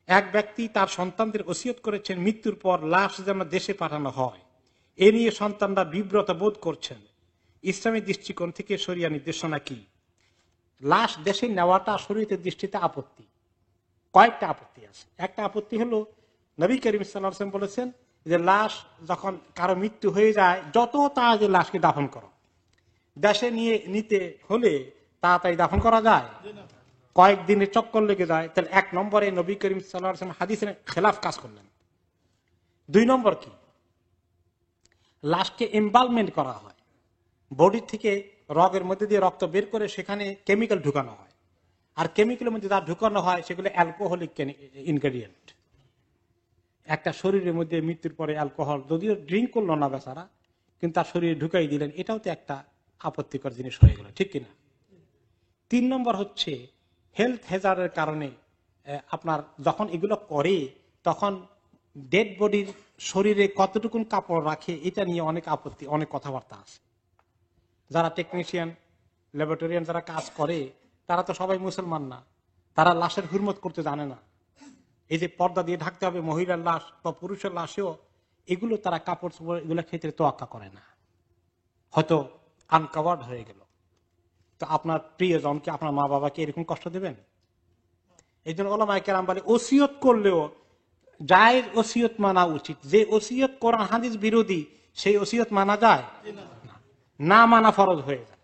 এক ব্যক্তি তার সন্তানদের ওসিয়ত করেছেন মৃত্যুর পর লাশ যেন দেশে পাঠানো হয়, এ নিয়ে সন্তানরা বিব্রত বোধ করছেন। ইসলামী দৃষ্টিকোণ থেকে শরিয়া নির্দেশনা কি? লাশ দেশে নেওয়াটা শরীয়তের দৃষ্টিতে আপত্তি। কয়েকটা আপত্তি আছে। একটা আপত্তি হলো, নবী করিম সাল্লাল্লাহু আলাইহি ওয়াসাল্লাম বলেছেন যে লাশ যখন কারো মৃত্যু হয়ে যায় যত তাড়াতাড়ি লাশকে দাফন করো। দেশে নিতে হলে তাড়াতাড়ি দাফন করা যায়? কয়েকদিনের চক্কর লেগে যায়। তাহলে 1 নম্বরে নবী করিম সাল্লাল্লাহু আলাইহি ওয়াসাল্লাম হাদিসের খেলাফ কাজ করলেন। 2 নম্বর কি, লাশকে এমবালমেন্ট করা হয়, বডি থেকে রগের মধ্যে দিয়ে রক্ত বের করে সেখানে কেমিক্যাল ঢুকানো হয়, আর কেমিক্যালের মধ্যে যা ঢুকানো হয় সেগুলো অ্যালকোহলিক ইনগ্রেডিয়েন্ট। একটা শরীরের মধ্যে মৃত্যুর পরে অ্যালকোহল, যদিও ড্রিঙ্ক করলো না বেচারা, কিন্তু তার শরীরে ঢুকাই দিলেন, এটাও তো একটা আপত্তিকর জিনিস হয়ে গেল, ঠিক কিনা? 3 নম্বর হচ্ছে হেলথ হ্যাজার্ডের কারণে আপনার যখন এগুলো করে তখন ডেড বডির শরীরে কতটুকুন কাপড় রাখে, এটা নিয়ে অনেক আপত্তি, অনেক কথাবার্তা আছে। যারা টেকনিশিয়ান, ল্যাবরেটরিয়ান যারা কাজ করে তারা তো সবাই মুসলমান না, তারা লাশের হুরমত করতে জানে না। এই যে পর্দা দিয়ে ঢাকতে হবে মহিলার লাশ বা পুরুষের লাশেও, এগুলো তারা কাপড় চোপড় এগুলো ক্ষেত্রে তোয়াক্কা করে না, হয়তো আনকভার্ড হয়ে গেল। তো আপনার প্রিয়জনকে, আপনার মা বাবাকে এরকম কষ্ট দেবেন? এই জন্য ওলামায়ে কেরাম বলে ওসিয়ত করলেও জায়েজ ওসিয়ত মানা উচিত। যে ওসিয়ত কোরআন হাদিস বিরোধী সেই ওসিয়ত মানা যায় না, মানা ফরজ হয়ে যায়।